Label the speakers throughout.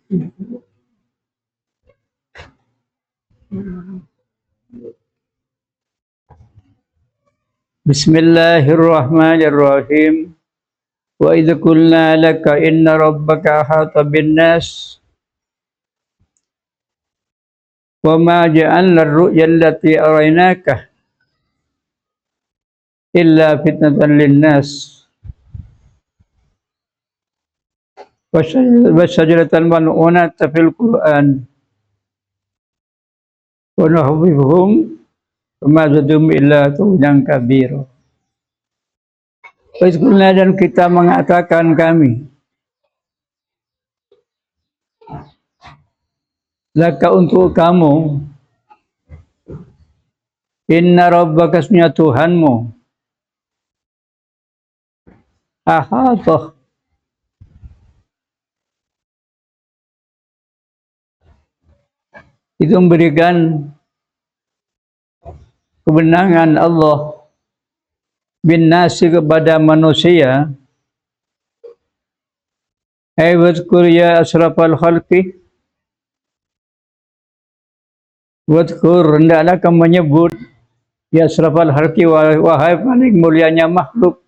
Speaker 1: Bismillahirrahmanirrahim. Wa idh qulna laka inna rabbaka ahata bin nas wa ma ja'alna ar-ru'ya allati araynaka illa fitnatan lin-nas wa syajaratal mal'unata fil Qur'an wa nahwibuhum ma zadum illa tujan kabir. Wa dan kita mengatakan kami laka untuk kamu inna rabbaka asmiya Tuhanmu ahata itu memberikan kebenangan Allah bin nasi kepada manusia. Wadhkur ya asrafal khalqi, wadhkur, hendaklah kamu menyebut ya asrafal khalqi, wahai paling mulianya makhluk.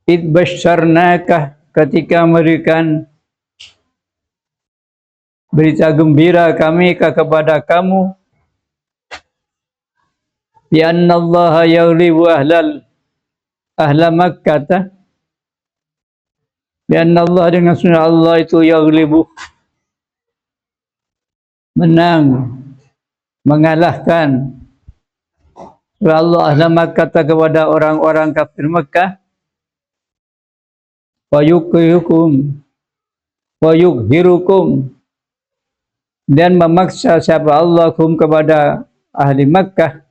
Speaker 1: Id basyarnaka, ketika memberikan berita gembira kami kepada kamu, bi anna Allah yaghlibu ahla Makkah, bi anna Allah, dengan sunnah Allah itu yaghlibu, menang, mengalahkan Allah ahla Makkah kepada orang-orang kafir Makkah, wa yukhirukum, dan memaksa siapa Allah kepada ahli Makkah,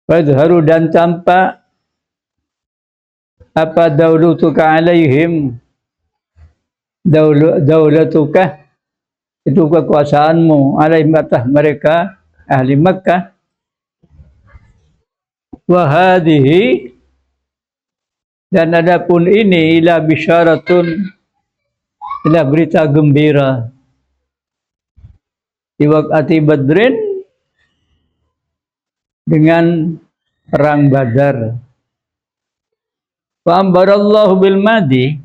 Speaker 1: wadharu, dan tampak apa daulatuka alaihim, daulatuka itu kekuasaanmu alaihim atas mereka ahli Makkah. Wahadihi, dan adapun ini ila bisyaratun, ila berita gembira di waqati Badrin, dengan perang Badar. Wa ambarallahu bil madi,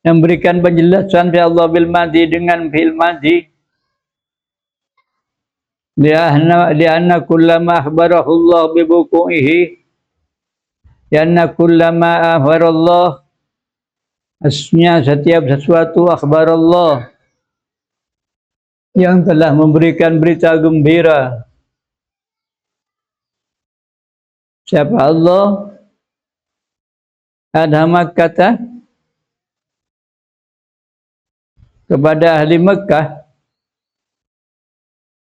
Speaker 1: yang berikan penjelasan fi Allah bil madi dengan fil madi, lianna kullama akhbarahu Allah bi buku'ihi, lianna kullama akhbarallah, asnya setiap sesuatu akhbarallah yang telah memberikan berita gembira siapa Allah ahla Makkah, kepada ahli Makkah,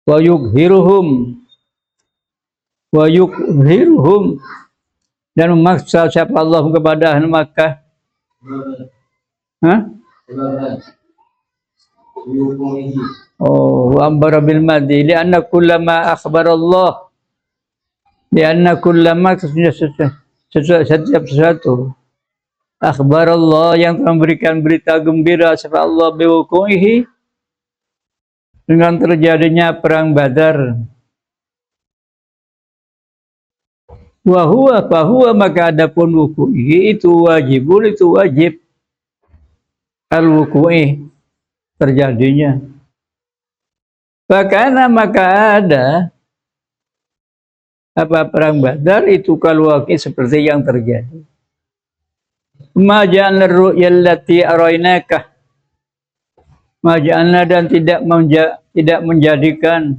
Speaker 1: wa yukhiruhum, dan memaksa siapa Allah kepada ahli Makkah. Oh, wa ambara bil madi lianna kullama akhbarallah, lianna kullama, setiap sesuatu akhbarallah yang memberikan berita gembira siapa Allah biwuku'ihi, dengan terjadinya perang Badar. Fahuwa, maka adapun wuku'ihi itu wajibul, itu wajib al-wuku'i, terjadinya. Fakana, maka ada apa perang Badar itu kalwaqi, seperti yang terjadi. Ma ja'alna ar-ru'ya allati araynaka, ma ja'alna, dan tidak menjadikan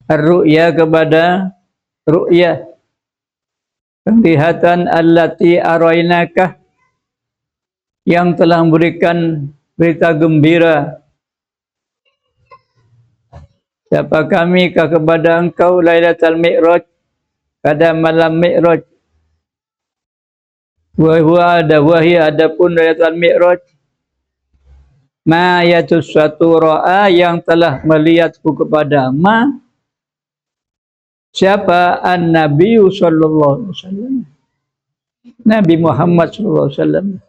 Speaker 1: ar-ru'ya kepada ru'ya, penglihatan, allati araynaka, yang telah memberikan berita gembira siapa kami kepada engkau Lailatul Mi'raj, pada malam Mi'raj. Wahia, adapun Lailatul Mi'raj, ma yatus suatu ra'a, yang telah melihatku kepada ma siapa an-Nabi sallallahu alaihi wasallam, Nabi Muhammad sallallahu alaihi wasallam.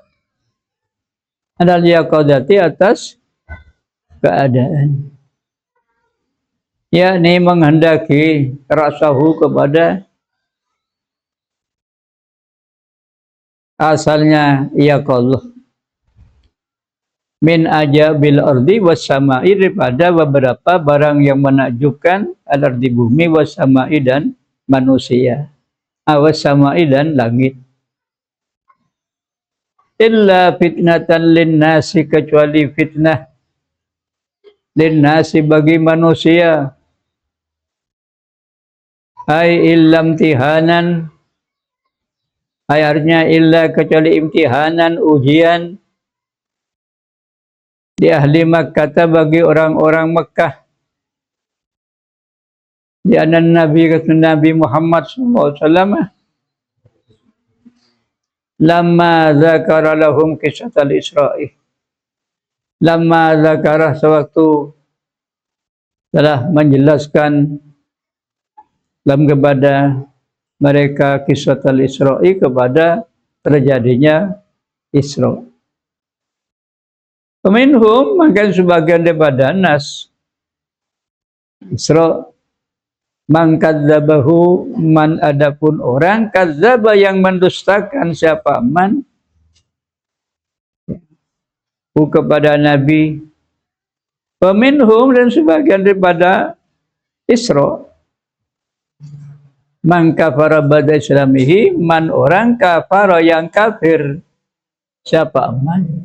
Speaker 1: Adal yaqadati atas keadaan. Yakni menghendaki rasahu kepada asalnya yaqadhah. Min ajabil ardi was sama'i, daripada beberapa barang yang menakjubkan al-ardi bumi was sama'i dan manusia. Was sama'i dan langit. Illa fitnatan linnasi, kecuali fitnah linnasi bagi manusia. Ai illam tihanan, ai artinya illa kecuali imtihanan, ujian di ahli Makkah, bagi orang-orang Mekah. Di anan Nabi Muhammad SAW lamma zakara lahum kisahal Isra'i, lamma zakara, sewaktu telah menjelaskan dalam kepada mereka kisahal Isra'i, kepada terjadinya Isra. Peminhum, maka sebagian daripada nas Isra, man kadzabahu, man adapun orang kadzaba yang mendustakan siapa man kepada Nabi. Peminhum, dan sebagian daripada Isra, man kafara ba'da islamihi, man orang kafara yang kafir siapa man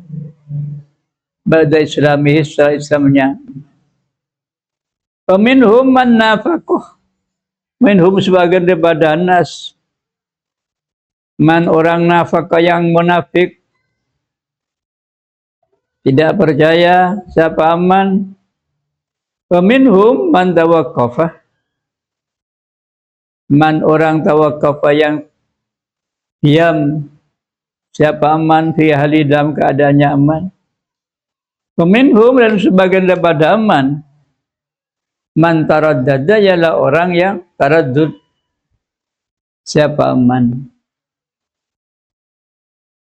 Speaker 1: ba'da islamihi, setelah Islamnya. Peminhum man nafaqah, minhum sebagian daripada nas man orang nafaqah yang munafik, tidak percaya siapa man. Peminhum man tawaqqafa, man orang tawaqqafa yang diam siapa aman, fi hali dalam keadaannya aman. Peminhum, dan sebagian daripada aman man taraddada, ialah orang yang taraddud siapa aman,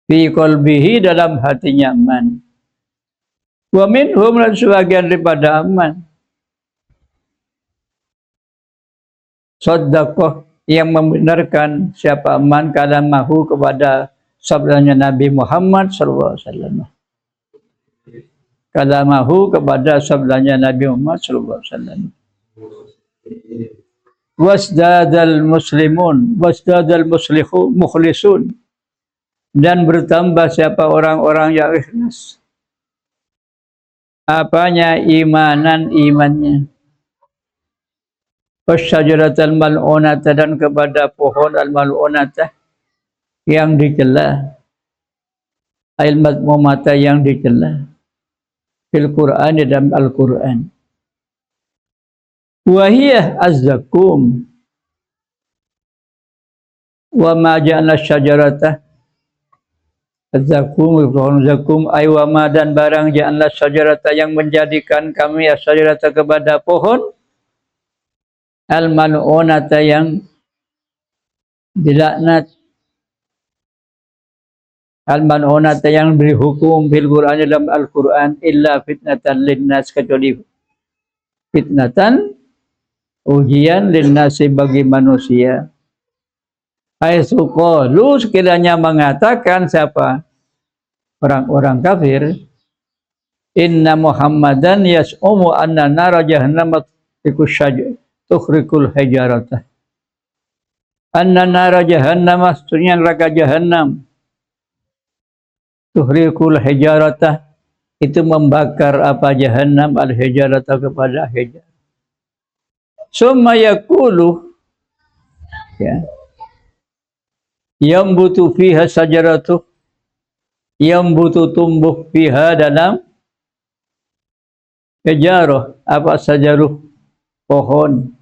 Speaker 1: fi qalbihi, dalam hatinya aman. Wa minhum, dan sebagian daripada aman saddaqah, yang membenarkan siapa aman kalamahu, kepada sabdanya Nabi Muhammad SAW. Kalamahu, kepada sabdanya Nabi Muhammad SAW. Wasdadal muslimun, wasdadal mukhlisun, dan bertambah siapa orang-orang yang ikhlas. Apanya? Imanan, imannya. Wasyajaratal mal'unata, dan kepada pohon al-mal'unata yang dicela, al-madmumata yang dicela, fil Qur'an, dalam Al-Qur'an. Wahiyah az-zakum, wa ma ja'ala syajarata az-zakum, pohon zakum, ay wa ma, dan barang ja'ala syajarata, yang menjadikan kami syajarata, kepada pohon al-mal'unata, yang dilaknat, al-mal'unata, yang beri hukum fil Qur'an, dalam Al-Qur'an, illa fitnatan linnas, kecuali fitnatan, ujian, linnasi, bagi manusia. Haitsu qalu, sekiranya mengatakan siapa orang-orang kafir, inna Muhammadan yas'umu anna nara jahannam tukhrikul hijarata. Anna nara jahannam, maksudnya neraka jahannam, tukhrikul hijarata, itu membakar apa jahannam, al-hijarata, kepada hijar. Summa yaqulu, ya, yambutu fiha sajaratu, yambutu, tumbuh, fiha, dalam hijarah, apa sajaruh, pohon.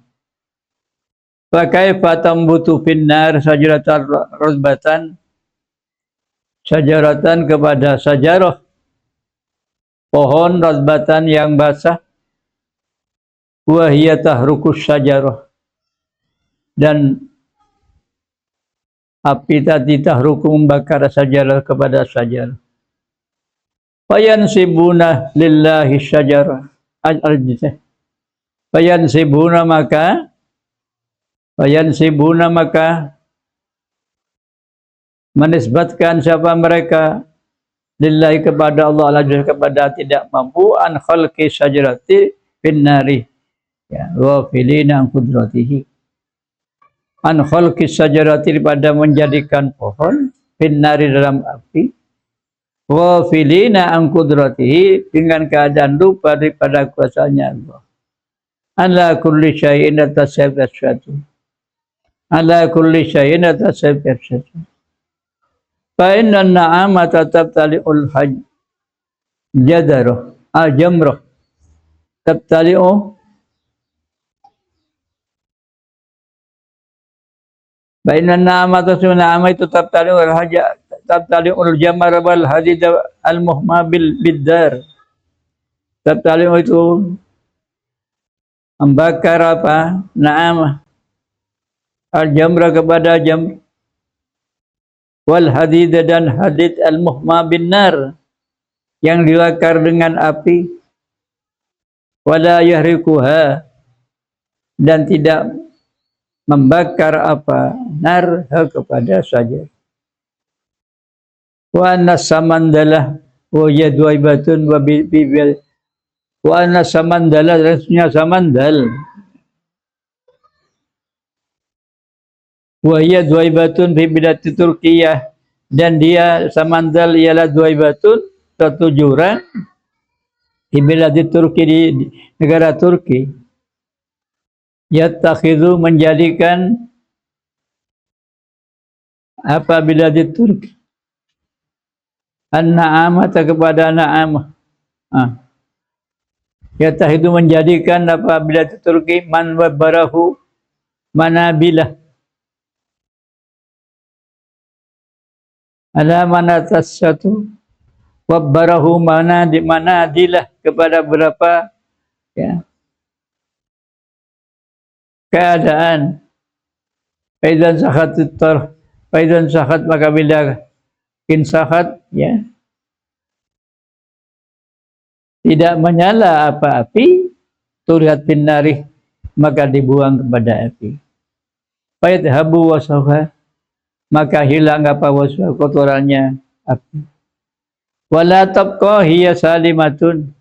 Speaker 1: Fakaifa tambutu finnar sajaratan rozbatan, sajaratan, kepada sajarah, pohon, rozbatan, yang basah. Wahiyya tahrukus sajarah, dan api tadi tahruku, membakar sajarah, kepada sajarah. Fayansibuna lillahi syajara al-arjah. Fayansibuna maka menisbatkan siapa mereka lillahi kepada Allah al-ajr kepada tidak mampu an khalqi syajarati finnari ya ghafilina an qudratihi an khalqi syajarati pada menjadikan pohon finnari dalam api ghafilina an qudratihi dengan keadaan lupa daripada kuasanya Allah ala kulli syai'in atasabatu ala kulli syai'in atasabatu fa inna na'amata tabtali'ul hajj jadaroh jamroh tabtali'u fa inna na'amata sunama itu tabtali'ul hajj tabtali'ul jamar wal hadid al muhma bil bidar tabtali'u itu membakar apa na'amah al jamra kepada jam wal hadid dan hadid al muhma bin nar yang dibakar dengan api wala yahrikuha dan tidak membakar apa nar kepada saja wa nasamandalah wa yadwaibatun wa bibil wa nasamandalah rasnya samandal wa yadwaibatun fi bilati Turkiyah dan dia samandal ialah dwaibatun satu jurang di bilati Turki di negara Turki yattakhidhu menjadikan apa bilati Turki an-na'amata kepada na'amah yattakhidhu menjadikan apa bilati Turki man wabarahu manabilah ala manatas satu wabbarahu manadilah kepada berapa ya keadaan faidan sahat maka bila insahat ya tidak menyala apa api turhat binnari maka dibuang kepada api faidhabu wasawha maka hilang apa waswa kotorannya api wala tabqa hiya salimatun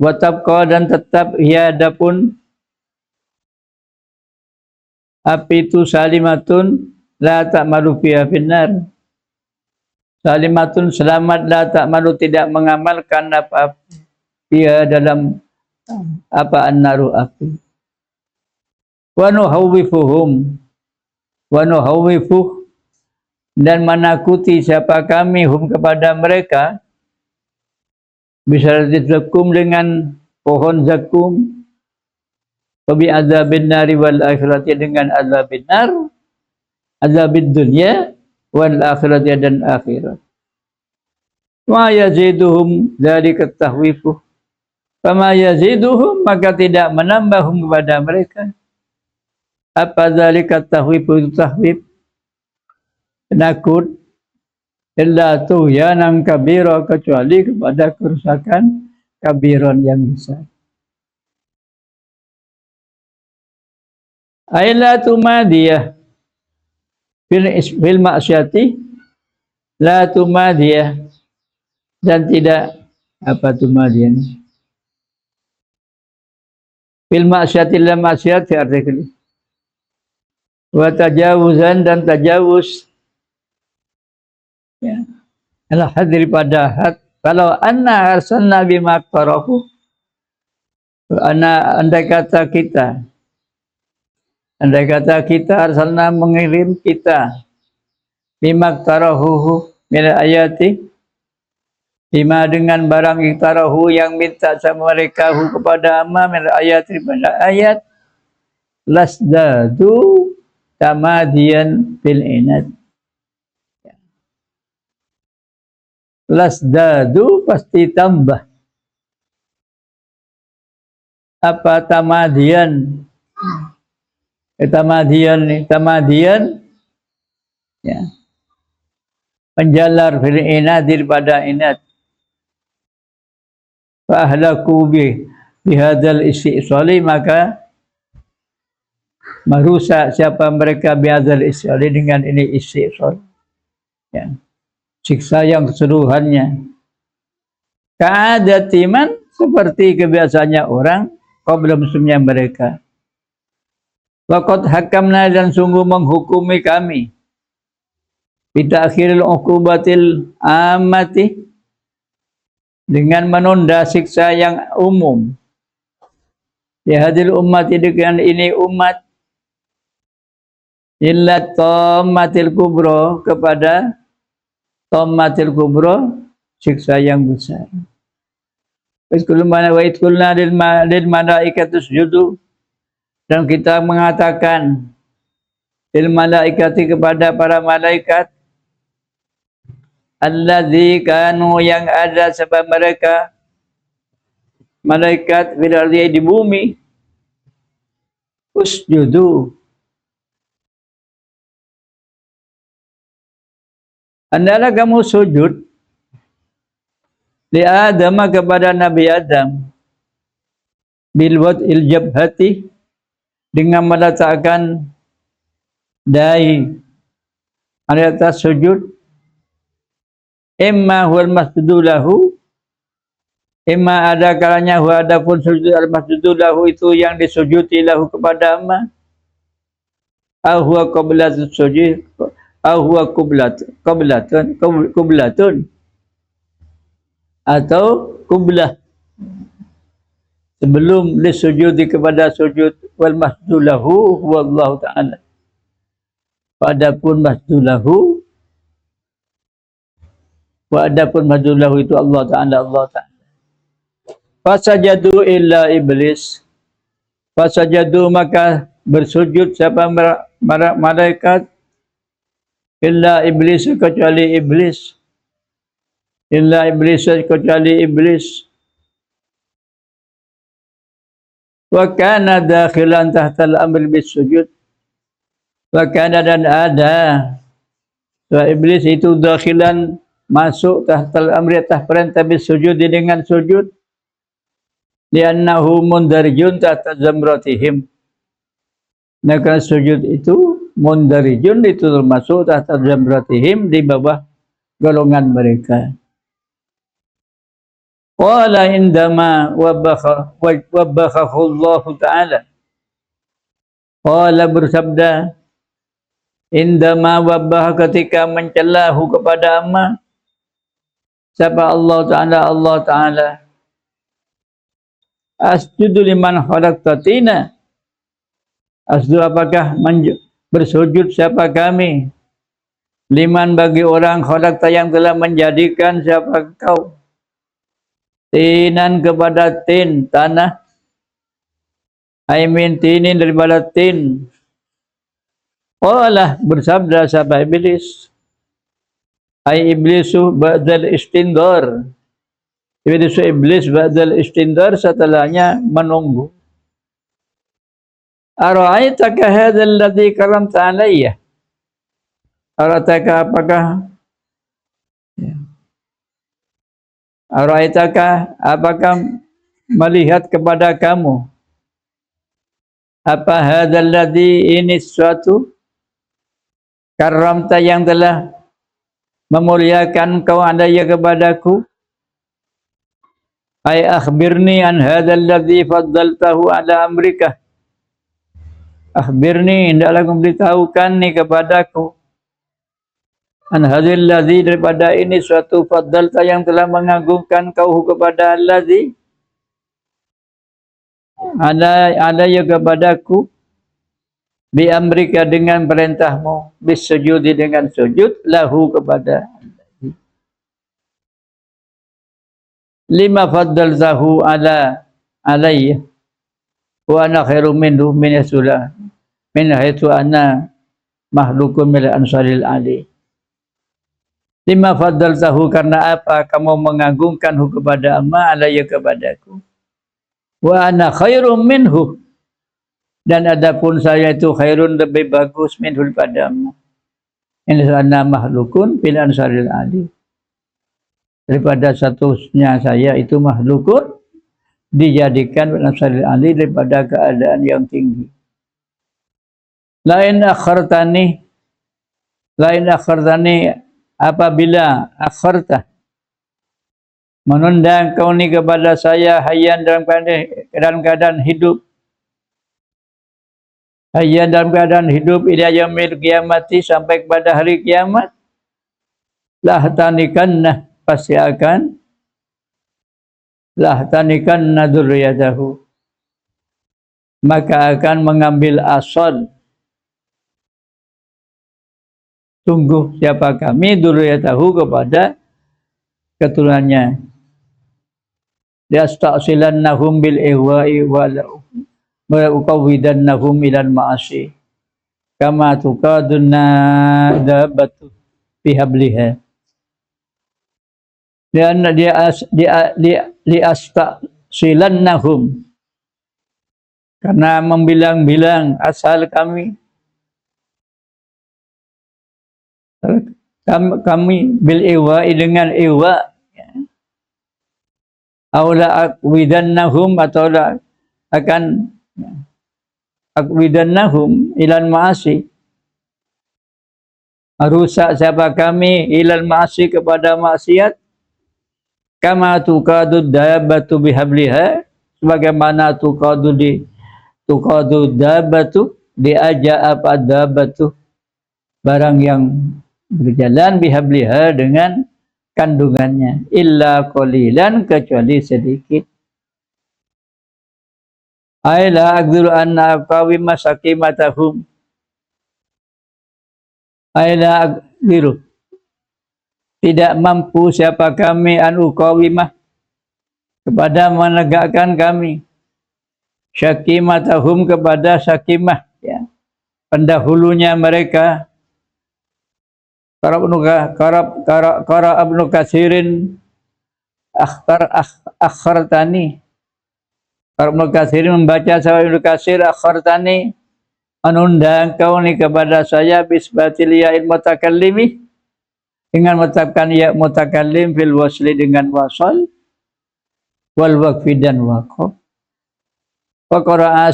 Speaker 1: wa tabqa dan tetap hiya adapun api itu salimatun la ta'malu fiha finnar salimatun selamat la ta'malu tidak mengamalkan apa fiha dalam apa annaru api wa nuhawwifuhum wa nuhawwifuh dan menakuti siapa kami hum kepada mereka bisa zakum dengan pohon zakum wabi azabin nari wal akhirati dengan azabin nar azabid dunya wal akhirati dan akhirat wa yaziduhum dzalika tahwifu fama yaziduhum maka tidak menambahum kepada mereka apa dzalika tahwifu itu tahwif penakut illa tuhyanan kabira kecuali kepada kerusakan kabiron yang besar. Aila tumadiyah fil ma'syati la tumadiyah dan tidak apa tumadiyah fil ma'syati la ma'syati artikel wa tajawuzan dan tajawuz ya Allah hadir pada had kalau anna arsalna bima qarahu andai kata arsalna mengirim kita bima qarahu min ayati bima dengan barang iktarahu yang minta sama mereka kepada amma min ayati pada ayat lasdadu tamadiyan bil inad lasdadu pasti tambah apa tamadian tamadian ya penjalar fil inad daripada inad fa ahlaku bihadzal isti'sali, maka merusak siapa mereka bihadzal isti'sali, dengan ini isti'sal, ya, siksa yang keseluruhannya. Ka'adatiman, seperti kebiasaannya orang qabla muslimnya mereka. Waqad hakamna, dan sungguh menghukumi kami, bitakhiril uqubatil amati, dengan menunda siksa yang umum. Ya hadil umat, dengan ini umat, illa tammatil kubro, kepada tammatil kubro, siksa yang besar. Wa idkulna lil malaikati isjudu, dan kita mengatakan lil malaikati, kepada para malaikat, alladzi kanu, yang ada sebab mereka malaikat fil ardi, di bumi, usjudu, hendaklah kamu sujud, li Adam, kepada Nabi Adam, bil wad'il jabhati, dengan meletakkan dahi di atas sujud, imma huwal masjudu lahu, imma ada kalanya huwa, adapun sujud al masjudu lahu, itu yang disujudi lahu kepada amma, au huwa qiblatun sujud, au huwa qiblatun, atau qiblah, sebelum disujudi kepada sujud, wal masjudu lahu wallahu ta'ala, adapun masjudu lahu, wa adapun masjudu lahu itu Allah Ta'ala, Allah Ta'ala. Fasajadu illa iblis, fasajadu, maka bersujud siapa malaikat, illa iblis, kecuali iblis, illa iblis, kecuali iblis. Wa kana dakhilan tahtal amr bis sujud, wa kana, dan ada, wa iblis itu dakhilan, masuk, tahtal amri, atas perintah bis sujud, dengan sujud, li'annahu mundarijun tahta zamratihim, maka sujud itu mundarijun, itu termasuk tahta zamratihim, di bawah golongan mereka. Qala indama wabbakhahu Allah Ta'ala, qala, bersabda, indama wabbah, ketika mencelahu kepada amma, siapa Allah Ta'ala, Allah Ta'ala, asjudu liman khalaqtatina, asjudu, apakah bersujud siapa kami, liman, bagi orang, khalaqta, yang telah menjadikan siapa kau, tinan, kepada tin, tanah, aimin tinin, daripada tin. Qala, bersabda siapa iblis, ai iblisu ba'dal istindar, iblis ba'dal istindar, setelahnya menunggu. Ara'aitaka hadzal ladzi karamta alayya, ara'aitaka, apakah, ara'aitaka, apakah melihat kepada kamu, apa hadzal ladzi, ini suatu, karamta, yang telah memuliakan kau alayya, kepadaku, ay akhbirni an hadzal ladzi faddaltahu ala amrika, akhbirni, hendaklah kau beritahukan ni kepadaku, an hadzal ladzi, daripada ini suatu, faddalta, yang telah mengagungkan kau kepada alladzi, alayya, kepadaku, bi amrika, dengan perintahmu, bis sujudi, dengan sujud, lahu, kepada lima faddaltahu alayya wa ana khairum minhu min yasula min haitsu ana mahlukun min ansaril ali. Lima faddaltahu, karena apa kamu mengagungkanhu kepada amma, alayya, kepadaku, wa ana khairum minhu, dan adapun saya itu khairun, lebih bagus, minhu, padamu, ini ana mahlukun bil ansaril ali, daripada statusnya saya itu mahlukun dijadikan nafsalil ali daripada keadaan yang tinggi. Lain akhartani apabila akharta menunda kau ni kepada saya hayyan dalam keadaan hidup, hayyan dalam keadaan hidup ila yaumil qiyamati sampai kepada hari kiamat, lahtanikanna pasti akan lahtanikanna dzurriyyatahu, maka akan mengambil asal sungguh siapa kami dzurriyyatahu kepada keturunannya. Yasta'silannahum bil ihwa'i walau uqawwidannahum ilal ma'asi kama tuqadunna dabatu bihabliha. Dan liasta'silannahum, karena membilang-bilang asal kami bil ihwa'i dengan ihwa', aula aqwidannahum atau akan aqwidannahum ilal ma'asi, rusak siapa kami ilal ma'asi kepada maksiat, kama tuqadud dabbatu bihabliha, sebagaimana tuqadu dabbatu diajak apa dabbatu barang yang berjalan bihabliha dengan kandungannya, illa qalilan kecuali sedikit. Aila aqdiru anna qawima sakimatahum, aila aqdiru tidak mampu siapa kami an uqawimah kepada menegakkan kami syakimatahum kepada syakimah, ya, pendahulunya mereka. Qara Ibnu Katsirin akhartani, Ibnu Katsir membaca sama Ibnu Katsir akhartani, menunda kau ni kepada saya bisbatil ya'il mutakallimi, dengan menetapkan ya mutakallim fil wasli dengan wasal, wal waqfi dan waqf. Wa qara'a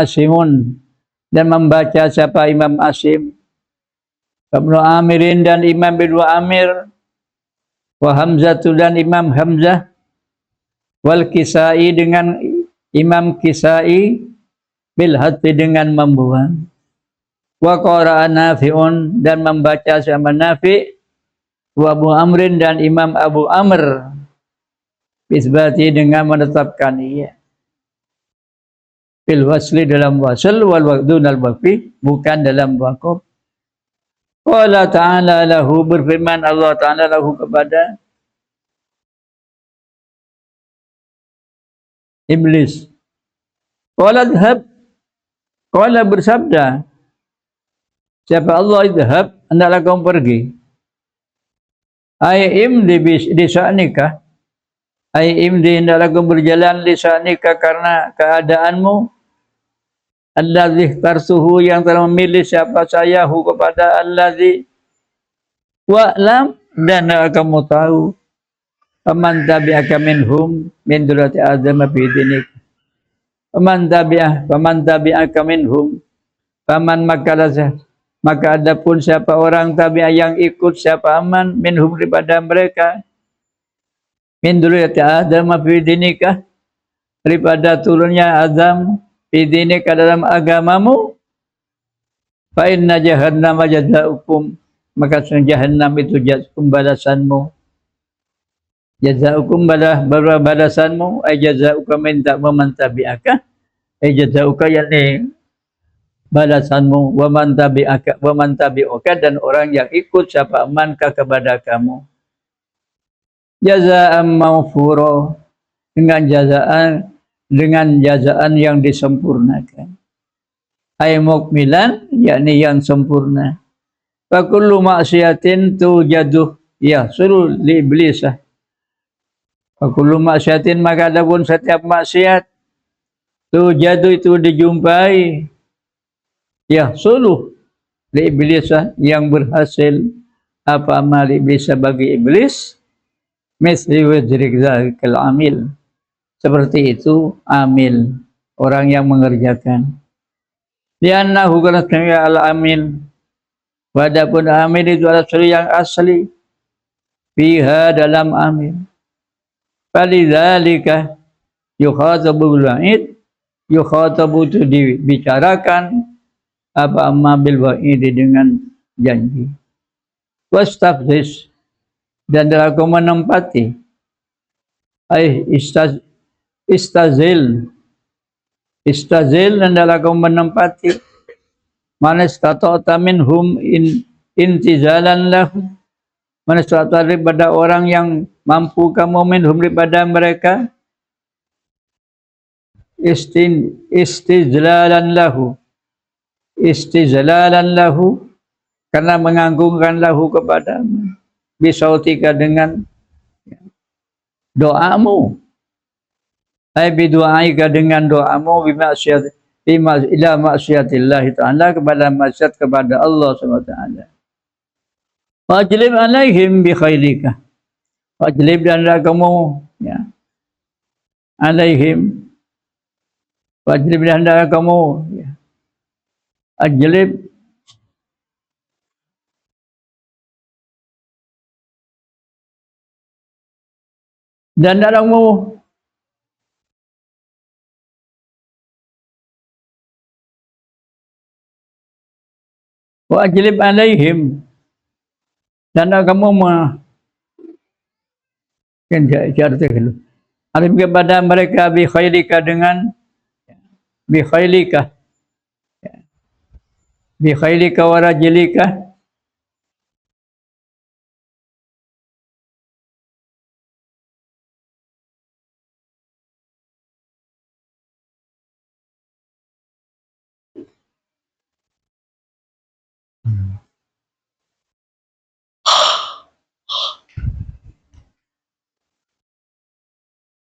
Speaker 1: Asimun, dan membaca siapa Imam Asim, Ibnu Amirin dan Imam Ibnu Amir, wa Hamzatu dan Imam Hamzah, wal Kisai dengan Imam Kisai, bil hati dengan membuang. Wa qara'a Nafi'un, dan membaca sama Nafi', wa Abu Amrin dan Imam Abu Amr, bisbati dengan menetapkan ia bil wasli dalam wasl, wal waqdu dal waqfi bukan dalam waqf. Qala ta'ala lahu, berfirman Allah Ta'ala lahu kepada Iblis. Qala dhhab, qala bersabda siapa Allah, idhhab hendaklah kamu pergi. Ai imdi di sa'nika, ai imdi hendaklah kamu berjalan di sa'nika karena keadaanmu, allazi tarsuhu yang telah memilih siapa saya hu kepada allazi, wa'lam dan kamu tahu, faman tabi'aka minhum min durati adam fi dinik, faman tabi'aka minhum, faman maka adapun siapa orang tabi'ah yang ikut siapa aman minhum daripada mereka, min durati adam fi dinika daripada turunnya Adam fi dinika dalam agamamu, fa inna jahannam jazaa'ukum, maka jahannam itu balasanmu, jazaa'ukum balasanmu, ay jazaa'uka min man tabi'aka, ay jazaa'uka yakni balasanmu, wa man tabi'uka dan orang yang ikut siapa amanka kepada kamu, jazaa'an mawfura, dengan jazaan yang disempurnakan, ay mukmilan yakni yang sempurna. Fa kullu ma'siyatin tujadu yahsul li iblis. Fa kullu ma'siyatin, maka adapun setiap maksiat, tujadu itu dijumpai, yahsulu li iblis yang berhasil apa amal iblis bagi iblis, misli wajrik zalikal amil, seperti itu amil, orang yang mengerjakan. Liannahu kana al-amil. Wadapun amil itu adalah sesuatu yang asli fiha dalam amil. Falidzalika yukhatabu bil wa'id, yukhatabu itu dibicarakan apa amma bil wa'id dengan janji. Wastafzis, dan dalam kau menempati istazil dan dalam kau menempati mana stata'ta minhum intizalan lahu, mana stata'ta daripada orang yang mampu kamu minhum daripada mereka istizlalan lahu karena menganggungkan lahu kepadamu bisautika dengan doamu, ai bidu'aika dengan doamu ila maksiatillah ta'ala, kepada maksiat kepada Allah SWT. Wajlib alaihim bi khairika, wajlib dan kamu ya alaihim, wajlib dan kamu ya ajlib dan dalammu wajlib alaihim, dan kamu alim kepada mereka bi khairika dengan bi khairika wa rajlika,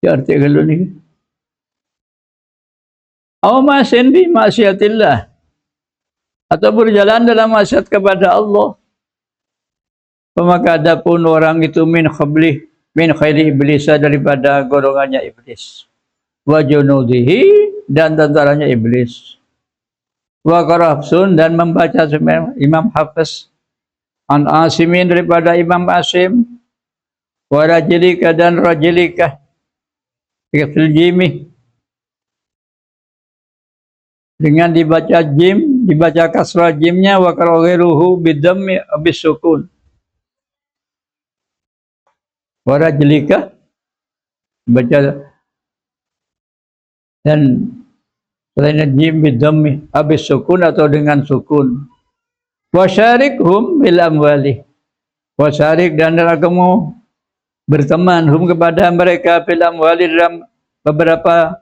Speaker 1: arti kalau ni aw masin bi maksiatillah, atau berjalan dalam maksiat kepada Allah. Maka adapun orang itu min khairi iblis, daripada golongannya iblis, wa junudihi, dan tentaranya iblis, wa qarafsun, dan membaca Imam Hafiz an Asimin daripada Imam Asim, wa rajilika, dan rajilika fil jimi, dengan dibaca jim, dibaca kasrah jimnya, wa qaraghiruhu bidammi abis sukun, wa rajlika baca dan selainnya jim bidammi abis sukun atau dengan sukun. Wa syarikhum bil amwali, wa syarik, dan kamu berteman hum kepada mereka bil amwali, dalam beberapa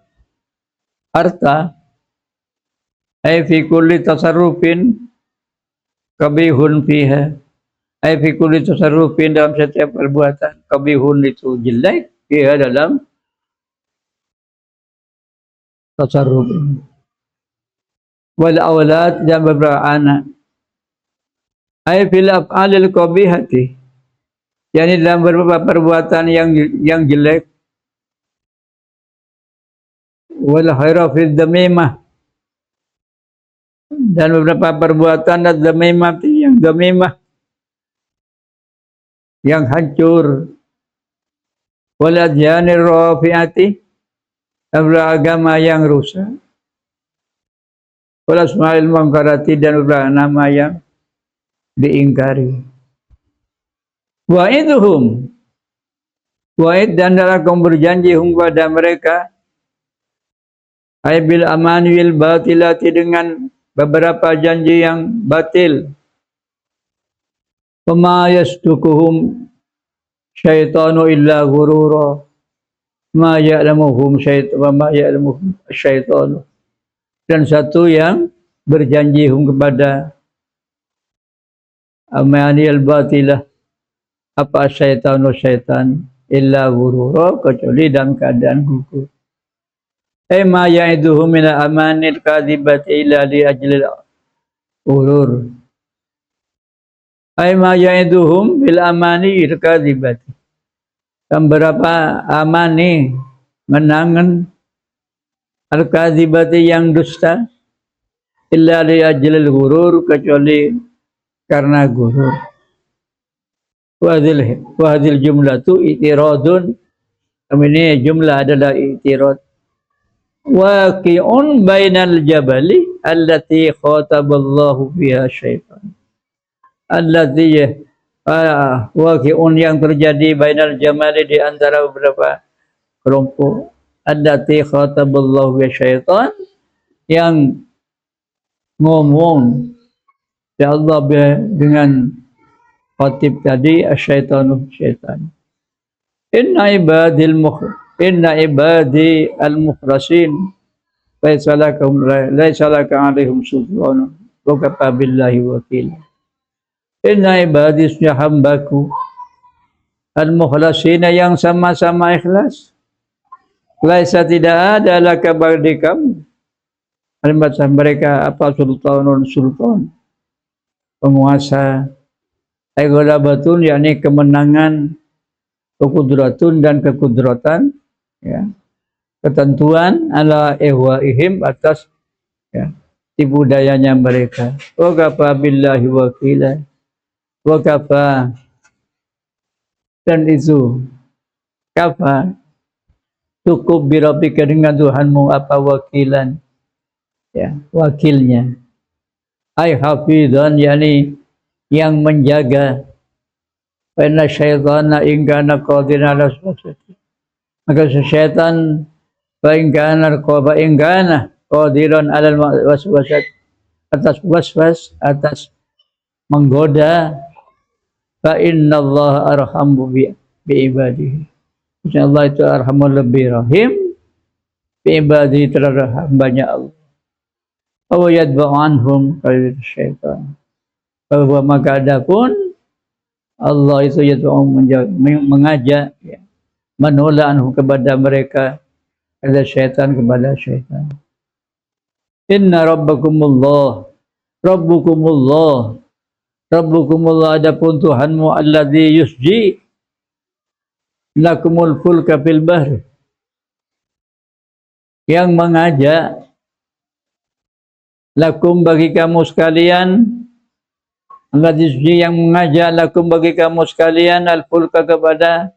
Speaker 1: harta, ai fi kulli tasarrufin kabihun fiha, ai fi kulli tasarrufin, dalam setiap perbuatan, kabihun itu jelek, fiha dalam tasarruf, wal aulad, dan beberapa anak, ai fil af'alil qabihati, yakni dalam beberapa perbuatan yang jelek, wal khaira fil damimah, dan beberapa perbuatan dan damimah yang hancur, wal adyanir rafi'ati, agama yang rusak, wal asma'il mungkarati, dan beberapa nama yang diingkari. Wa'iduhum, wa'id, dan dalam kaum berjanji hum kepada mereka, ay bil amani wal batilati, dengan beberapa janji yang batil. Wama yasdukuhum syaitanu illa ghurura, ma ya'lamuhum syaitanu, dan satu yang berjanji hum kepada amani al batilah, apa syaitan illa ghurura, kecuali dalam keadaan gugur. Ma ya'iduhum min amanil kadhibati illa li ajlil urur, ma ya'iduhum bil amanil kadhibati, dan berapa amani menangan al-kadhibati yang dusta illa li ajlil ghurur, kecuali karena gurur. Wahadil jumlah tu itiradun, ini jumlah adalah itirad. Waqi'un bainal jabali allati khataballahu fiha syaitan. Allati waqi'un yang terjadi bainal jamali, di antara beberapa kelompok, allati khataballahu fiha syaitan, yang ngomong ya Allah dengan khatib tadi asyaitanu syaitan. Inna ibadi al-mukhlasin laisa laka alaihim sultan wa kafa billahi wakil. Inna ibadi hambaku al-mukhlasin, yang sama-sama ikhlas, laisa tidak ada laka bagi kamu mereka apa sultan penguasa, galabatun yakni kemenangan, kekudratun dan kekudratan, ya, ketentuan ala ihwaihim atas ya tipu dayanya mereka. Wa kafa billahi wakila, wa kafa, dan itu kafa cukup birabbika dengan Tuhanmu apa wakilan, ya wakilnya, ai hafizan yakni yang menjaga. Karena syaitana ingkana qadiran ala waswasati, maka syaitan ingkana qadiran ala waswasati, atas waswas, atas menggoda. Fa innallaha arhamu bi ibadihi, Allah itu arhamul lebih rahim bi ibadihi, terhadap hambanya Allah. Wa yadba'u anhum qadar syaitan, bahwa maka adapun Allah itu mengajak, ya, menolak kepada mereka, ada syaitan kepada syaitan. Inna rabbukumullah adapun Tuhanmu alladzi yusji lakumul fulka fil bahr, yang mengajak lakum bagi kamu sekalian, yang mengajak lakum bagi kamu sekalian al-fulka kepada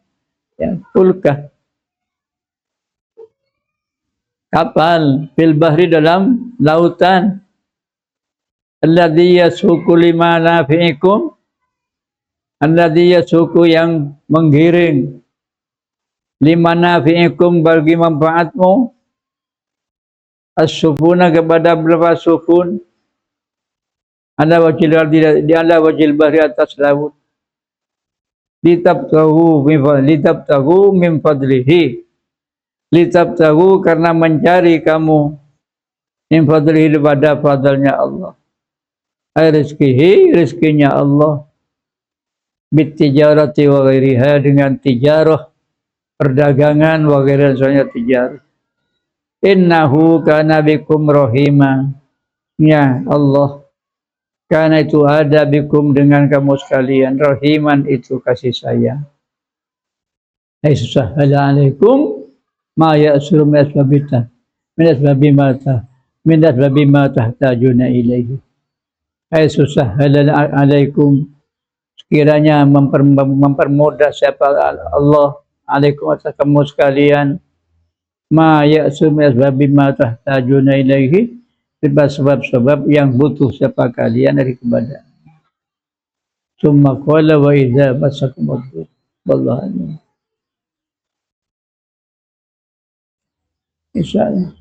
Speaker 1: ya, fulka kapal, fil bahri dalam lautan, alladzi yasuqu lima nafi'ikum, alladzi yasuqu yang menggiring, lima nafi'ikum bagi manfaatmu, as-sufuna kepada beberapa sufun, ala wajil bahri atas laut, litabtahu min fadlihi, litabtahu karena mencari kamu, min fadlihi daripada fadlnya Allah, rizkinya Allah, bitijarati wa ghairiha, dengan tijarah perdagangan, wa ghairiha soalnya tijarah. Innahu kana bikum rahima, ya Allah karena itu ada bikum dengan kamu sekalian, rahiman itu kasih sayang. Aisyah alaikum ma ya'suru min asbabi ma tahtajuna ilaihi. Aisyah alaikum, sekiranya mempermudah siapa Allah alaikum atas kamu sekalian, ma ya'suru min asbabi ma tahtajuna ilaihi, sebab-sebab yang butuh siapa kalian dari kepada. Summa qala wa idza masakum ad-dur, wallahu a'lam. Insyaallah.